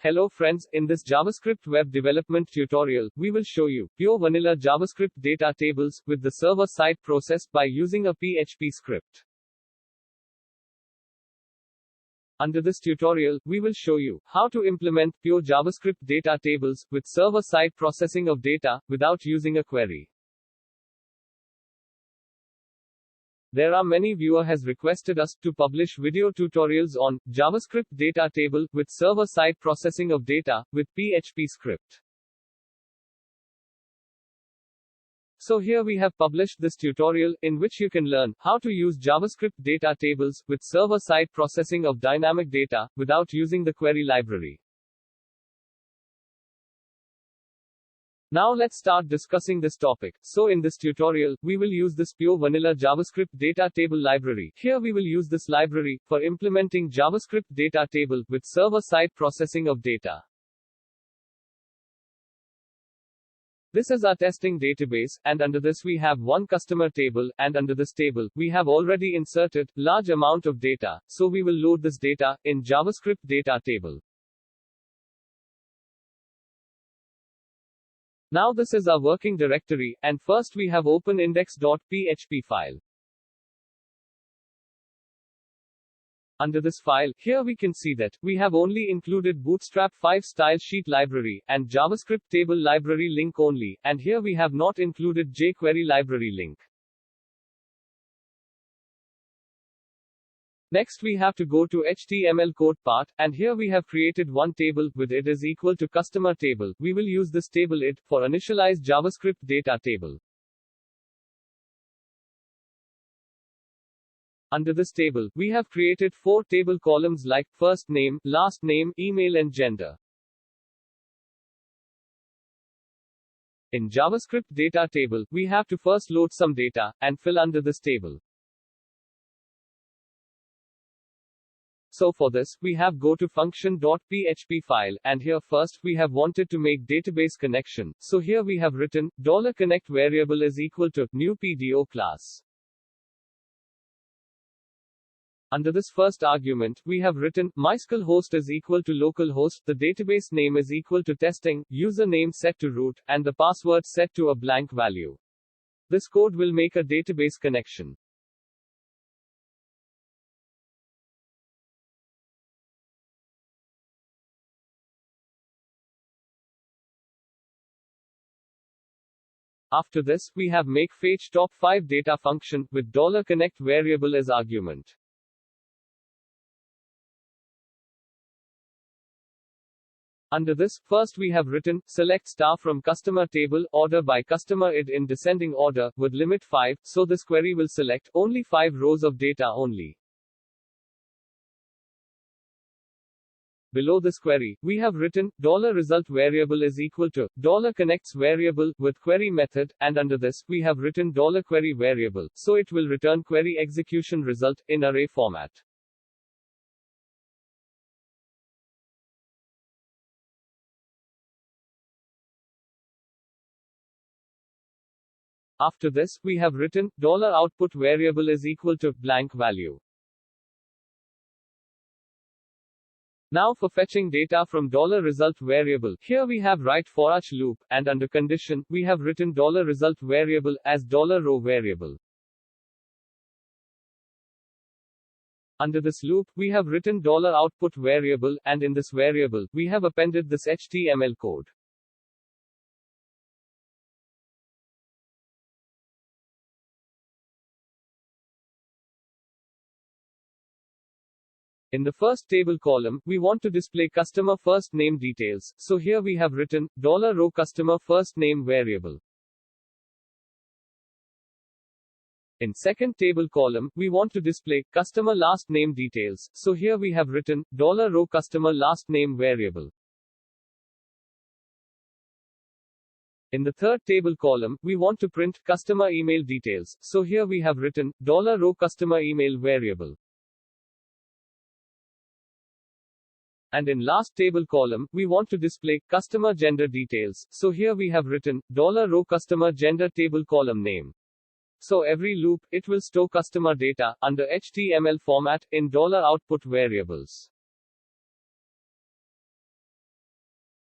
Hello friends, in this JavaScript web development tutorial, we will show you pure vanilla JavaScript data tables with the server-side process by using a PHP script. Under this tutorial, we will show you how to implement pure JavaScript data tables with server-side processing of data without using a query. There are many viewer has requested us to publish video tutorials on JavaScript data table with server-side processing of data with PHP script. So here we have published this tutorial in which you can learn how to use JavaScript data tables with server-side processing of dynamic data without using the query library. Now let's start discussing this topic. So in this tutorial, we will use this pure vanilla JavaScript data table library. Here we will use this library for implementing JavaScript data table with server-side processing of data. This is our testing database, and under this we have one customer table, and under this table, we have already inserted large amount of data, so we will load this data in JavaScript data table. Now this is our working directory, and first we have open index.php file. Under this file, here we can see that we have only included Bootstrap 5 style sheet library and JavaScript table library link only, and here we have not included jQuery library link. Next we have to go to HTML code part, and here we have created one table with id is equal to customer table. We will use this table id for initialize JavaScript data table. Under this table, we have created 4 table columns like first name, last name, email and gender. In JavaScript data table, we have to first load some data and fill under this table. So for this, we have go to function.php file, and here first we have wanted to make database connection. So here we have written $connect variable is equal to new PDO class. Under this first argument, we have written MySQL host is equal to localhost, the database name is equal to testing, username set to root, and the password set to a blank value. This code will make a database connection. After this, we have make fetch top 5 data function with $connect variable as argument. Under this, first we have written select star from customer table order by customer id in descending order with limit 5, so this query will select only 5 rows of data only. Below this query, we have written $result variable is equal to $connects variable with query method, and under this, we have written $query variable, so it will return query execution result in array format. After this, we have written $output variable is equal to blank value. Now for fetching data from $result variable, here we have write for each loop, and under condition, we have written $result variable as $row variable. Under this loop, we have written $output variable, and in this variable, we have appended this HTML code. In the first table column, we want to display customer first name details, so here we have written $row customer first name variable. In second table column, we want to display customer last name details, so here we have written $row customer last name variable. In the third table column, we want to print customer email details, so here we have written $row customer email variable. And in last table column, we want to display customer gender details, so here we have written $row customer gender table column name. So every loop, it will store customer data under HTML format in $output variables.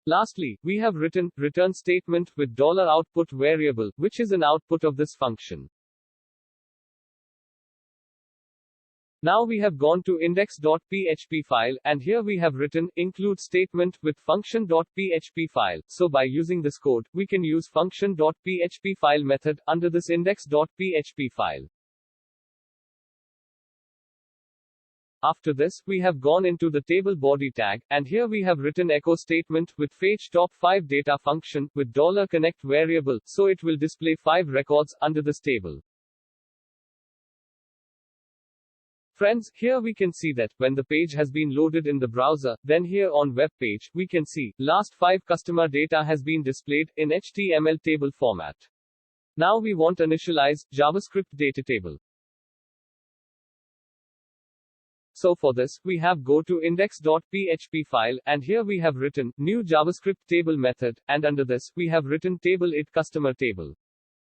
Lastly, we have written return statement with $output variable, which is an output of this function. Now we have gone to index.php file, and here we have written include statement with function.php file. So by using this code, we can use function.php file method under this index.php file. After this, we have gone into the table body tag, and here we have written echo statement with fetch top 5 data function with $connect variable, so it will display 5 records under this table. Friends, here we can see that, when the page has been loaded in the browser, then here on web page, we can see, last 5 customer data has been displayed, in HTML table format. Now we want initialize, JavaScript data table. So for this, we have go to index.php file, and here we have written, new JavaScript table method, and under this, we have written table it customer table.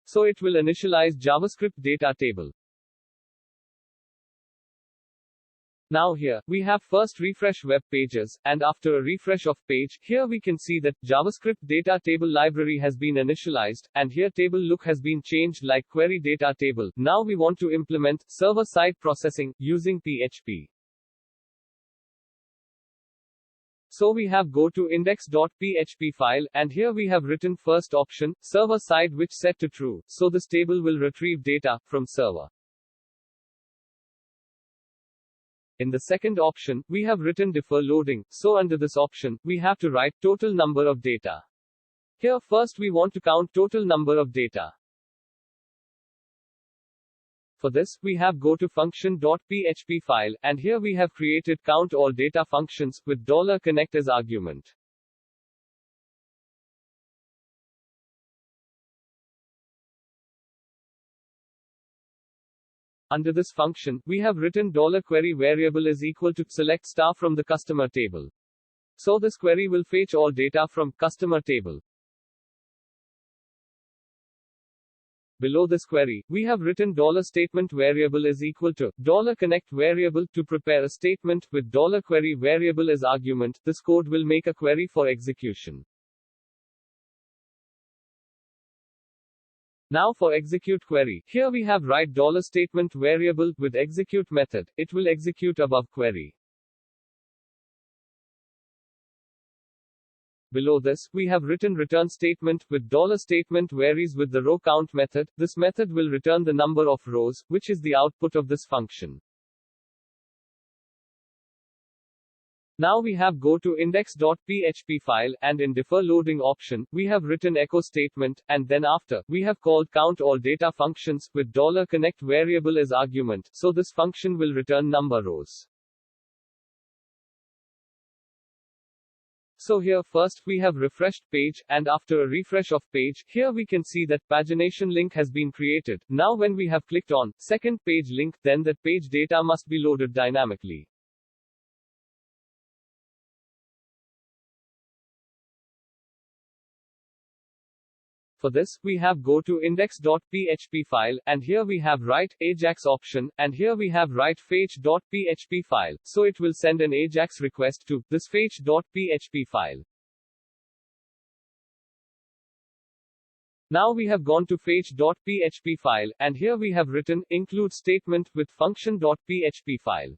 So it will initialize JavaScript data table. Now here, we have first refresh web pages, and after a refresh of page, here we can see that JavaScript data table library has been initialized, and here table look has been changed like query data table. Now we want to implement server-side processing using PHP. So we have go to index.php file, and here we have written first option, server side which set to true, so this table will retrieve data from server. In the second option, we have written defer loading, so under this option, we have to write total number of data. Here first we want to count total number of data. For this, we have go to function.php file, and here we have created count all data functions, with $connect as argument. Under this function, we have written $query variable is equal to select star from the customer table. So this query will fetch all data from customer table. Below this query, we have written $statement variable is equal to $connect variable to prepare a statement with $query variable as argument. This code will make a query for execution. Now for execute query, here we have write $statement variable with execute method. It will execute above query. Below this, we have written return statement with $statement varies with the row count method. This method will return the number of rows, which is the output of this function. Now we have go to index.php file, and in defer loading option, we have written echo statement, and then after, we have called count all data functions, with $connect variable as argument, so this function will return number rows. So here first, we have refreshed page, and after a refresh of page, here we can see that pagination link has been created. Now when we have clicked on second page link, then that page data must be loaded dynamically. For this, we have go to index.php file, and here we have write Ajax option, and here we have write fetch.php file, so it will send an Ajax request to this fetch.php file. Now we have gone to fetch.php file, and here we have written include statement with function.php file.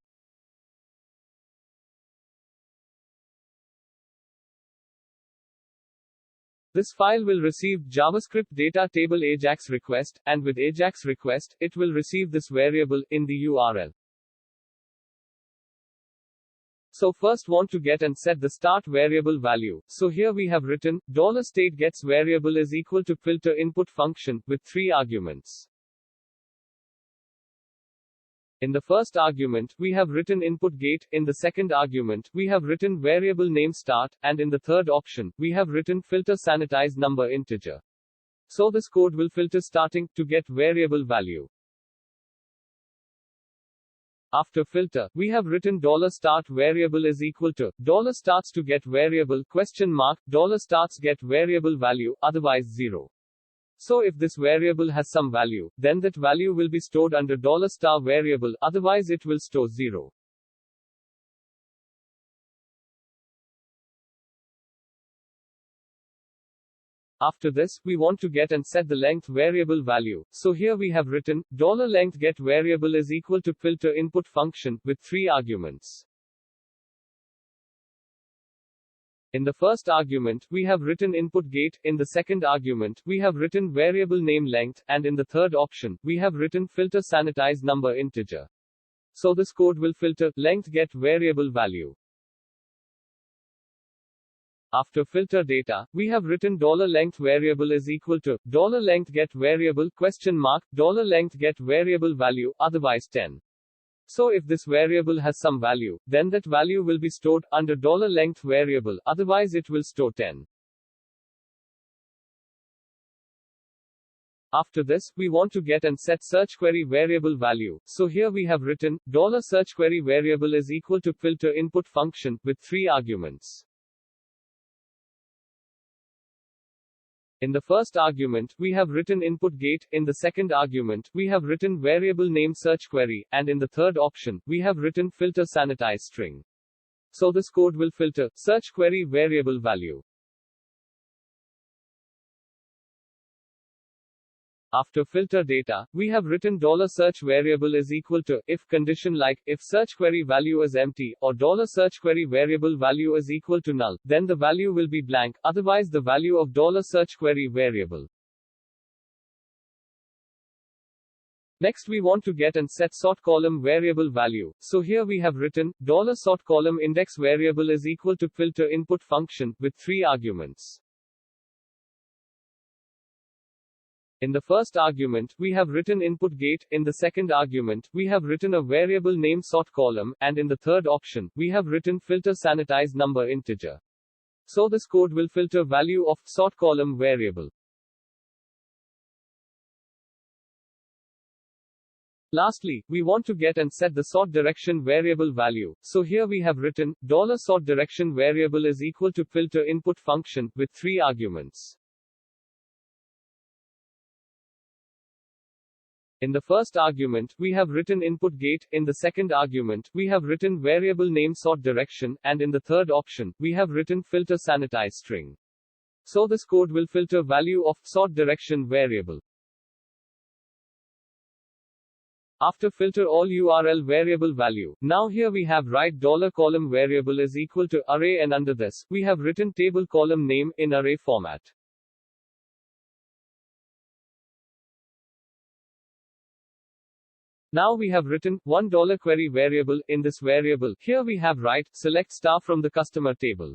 This file will receive JavaScript data table Ajax request, and with Ajax request, it will receive this variable in the URL. So first want to get and set the start variable value. So here we have written $state gets variable is equal to filter input function with 3 arguments. In the first argument, we have written input gate, in the second argument, we have written variable name start, and in the third option, we have written filter sanitize number integer. So this code will filter starting, to get variable value. After filter, we have written $start variable is equal to $starts to get variable question mark $starts get variable value, otherwise 0. So if this variable has some value, then that value will be stored under $star variable, otherwise it will store 0. After this, we want to get and set the length variable value. So here we have written $length get variable is equal to filter input function with 3 arguments. In the first argument, we have written input gate, in the second argument, we have written variable name length, and in the third option, we have written filter sanitize number integer. So this code will filter length get variable value. After filter data, we have written $length variable is equal to $length get variable $length get variable value, otherwise 10. So if this variable has some value, then that value will be stored under $length variable, otherwise it will store 10. After this, we want to get and set search query variable value. So here we have written $search query variable is equal to filter input function with 3 arguments. In the first argument, we have written input gate, in the second argument, we have written variable name search query, and in the third option, we have written filter sanitize string. So this code will filter search query variable value. After filter data, we have written $search variable is equal to if condition like if search query value is empty or $search query variable value is equal to null, then the value will be blank, otherwise the value of $search query variable. Next we want to get and set sort column variable value. So here we have written $sort column index variable is equal to filter input function with 3 arguments. In the first argument, we have written input gate, in the second argument, we have written a variable name sort column, and in the third option, we have written filter sanitize number integer. So this code will filter value of sort column variable. Lastly, we want to get and set the sort direction variable value. So here we have written $sort direction variable is equal to filter input function with 3 arguments. In the first argument, we have written input gate, in the second argument, we have written variable name sort direction, and in the third option, we have written filter sanitize string. So this code will filter value of sort direction variable. After filter all URL variable value, now here we have write $column variable is equal to array, and under this, we have written table column name in array format. Now we have written $1 query variable. In this variable, here we have write select star from the customer table.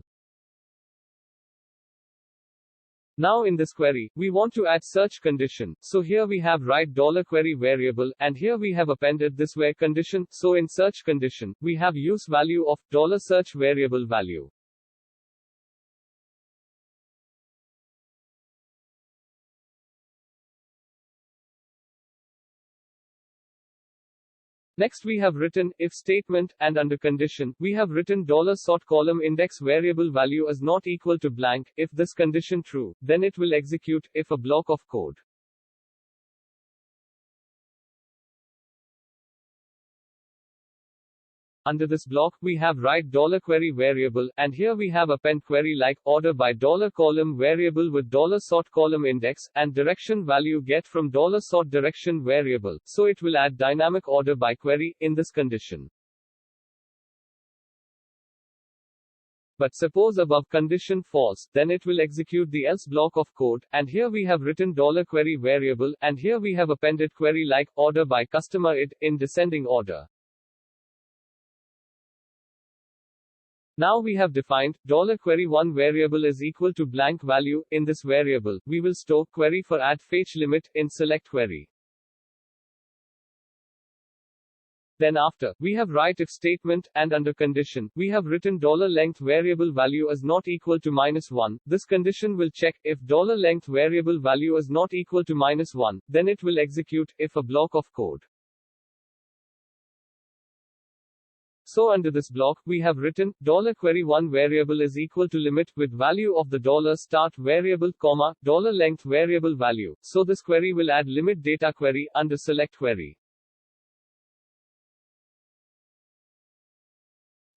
Now in this query, we want to add search condition. So here we have write $query variable, and here we have appended this where condition. So in search condition, we have use value of $search variable value. Next we have written if statement, and under condition, we have written $sort column index variable value is not equal to blank. If this condition true, then it will execute if a block of code. Under this block, we have write $query variable, and here we have append query like order by $column variable with $sort column index, and direction value get from $sort direction variable, so it will add dynamic order by query, in this condition. But suppose above condition false, then it will execute the else block of code, and here we have written $query variable, and here we have appended query like order by customer it, in descending order. Now we have defined $query1 variable is equal to blank value. In this variable, we will store query for add fetch limit in select query. Then after, we have write if statement, and under condition, we have written $length variable value is not equal to -1. This condition will check if $length variable value is not equal to -1, then it will execute if a block of code. So under this block, we have written $query1 variable is equal to limit with value of the $start variable, comma, $length variable value. So this query will add limit data query under select query.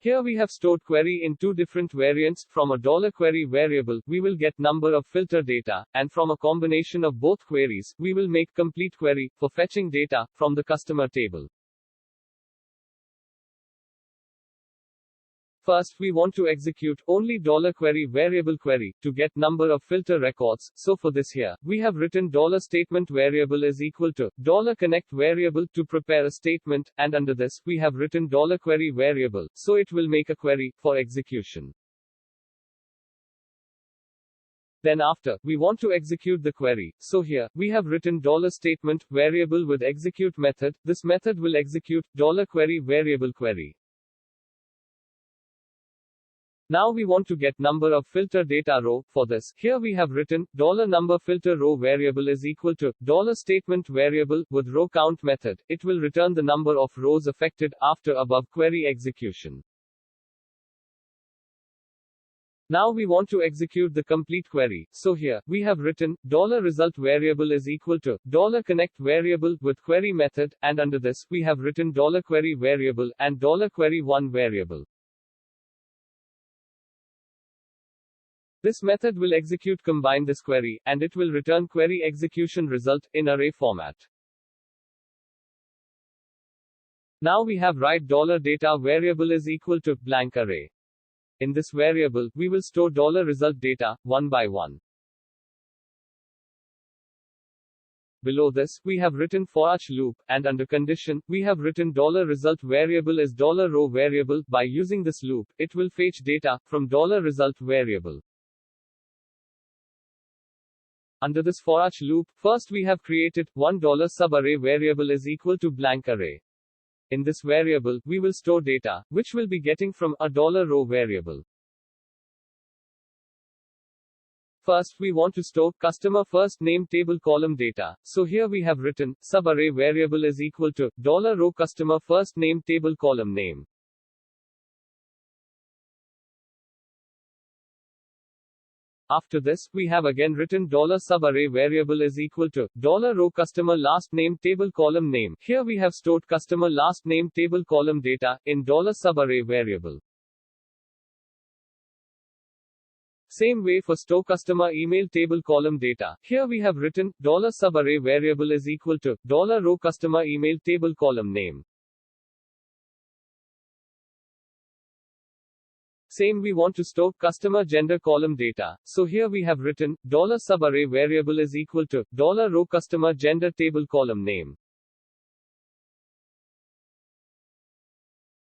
Here we have stored query in two different variants. From a $query variable, we will get number of filter data, and from a combination of both queries, we will make complete query for fetching data from the customer table. First, we want to execute only $query variable query to get number of filter records. So for this here, we have written $statement variable is equal to $connect variable to prepare a statement, and under this, we have written $query variable, so it will make a query for execution. Then after, we want to execute the query. So here, we have written $statement variable with execute method. This method will execute $query variable query. Now we want to get number of filter data row. For this, here we have written $number filter row variable is equal to $statement variable with row count method. It will return the number of rows affected after above query execution. Now we want to execute the complete query. So here, we have written $result variable is equal to $connect variable with query method, and under this, we have written $query variable and $query1 variable. This method will execute combine this query, and it will return query execution result in array format. Now we have write $data variable is equal to blank array. In this variable, we will store $result data, one by one. Below this, we have written for each loop, and under condition, we have written $result variable is $row variable. By using this loop, it will fetch data from $result variable. Under this for each loop, first we have created one $subarray variable is equal to blank array. In this variable, we will store data, which will be getting from a $row variable. First, we want to store customer first name table column data. So here we have written subarray variable is equal to $row customer first name table column name. After this, we have again written $subarray variable is equal to $row customer last name table column name. Here we have stored customer last name table column data in $subarray variable. Same way for store customer email table column data. Here we have written $subarray variable is equal to $row customer email table column name. Same we want to store customer gender column data. So here we have written $subarray variable is equal to $row customer gender table column name.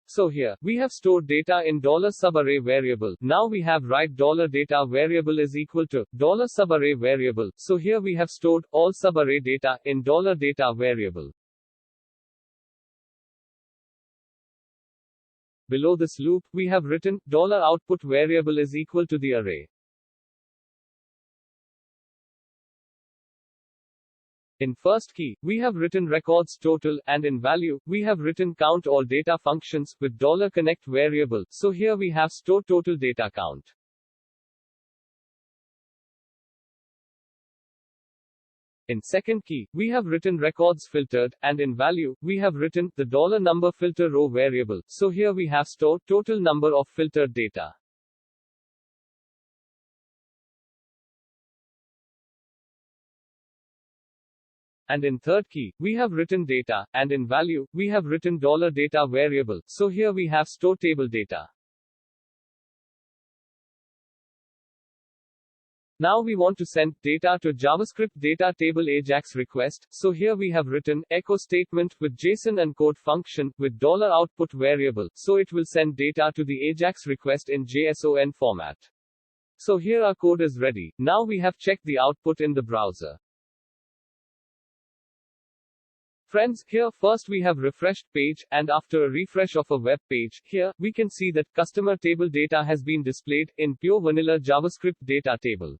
So here, we have stored data in $subarray variable. Now we have write $data variable is equal to $subarray variable. So here we have stored all subarray data in $data variable. Below this loop, we have written $output variable is equal to the array. In first key, we have written records total, and in value, we have written count all data functions with $connect variable. So here we have stored total data count. In second key, we have written records filtered, and in value, we have written the $number filter row variable. So here we have stored total number of filtered data. And in third key, we have written data, and in value, we have written $data variable. So here we have store table data. Now we want to send data to JavaScript data table AJAX request. So here we have written echo statement with JSON encode function with $output variable. So it will send data to the AJAX request in JSON format. So here our code is ready. Now we have checked the output in the browser. Friends, here first we have refreshed page, and after a refresh of a web page, here, we can see that customer table data has been displayed in pure vanilla JavaScript data table.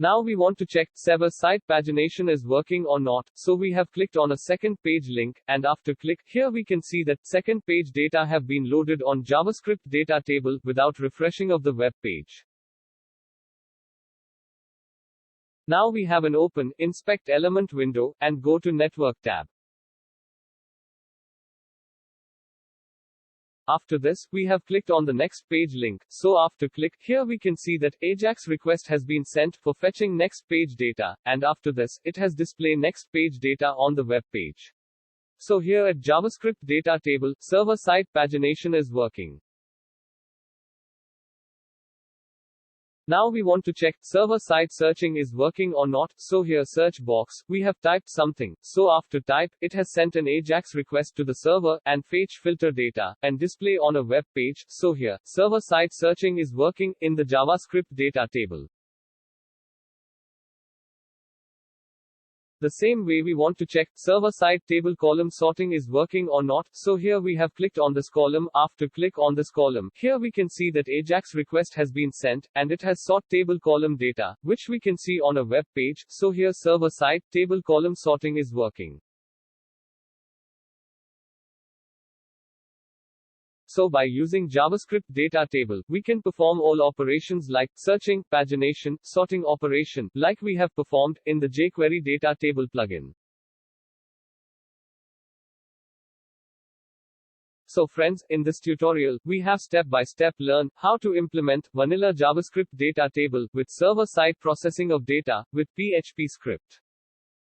Now we want to check server-side pagination is working or not, so we have clicked on a second page link, and after click, here we can see that second page data have been loaded on JavaScript data table without refreshing of the web page. Now we have an open, inspect element window, and go to network tab. After this, we have clicked on the next page link. So after click, here we can see that AJAX request has been sent for fetching next page data, and after this, it has display next page data on the web page. So here at JavaScript data table, server-side pagination is working. Now we want to check server-side searching is working or not. So here search box, we have typed something. So after type, it has sent an AJAX request to the server and fetch filter data and display on a web page. So here server-side searching is working in the JavaScript data table. The same way we want to check server-side table column sorting is working or not. So here we have clicked on this column. After click on this column, here we can see that AJAX request has been sent and it has sort table column data, which we can see on a web page. So here server-side table column sorting is working. So by using JavaScript data table, we can perform all operations like searching, pagination, sorting operation, like we have performed in the jQuery data table plugin. So friends, in this tutorial, we have step-by-step learned how to implement vanilla JavaScript data table with server-side processing of data with PHP script.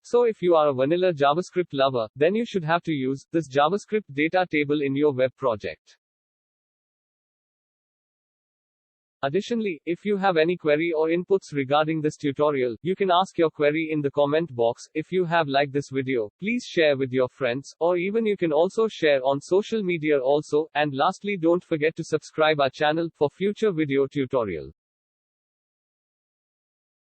So if you are a vanilla JavaScript lover, then you should have to use this JavaScript data table in your web project. Additionally, if you have any query or inputs regarding this tutorial, you can ask your query in the comment box. If you have liked this video, please share with your friends, or even you can also share on social media also. And lastly, don't forget to subscribe our channel for future video tutorial.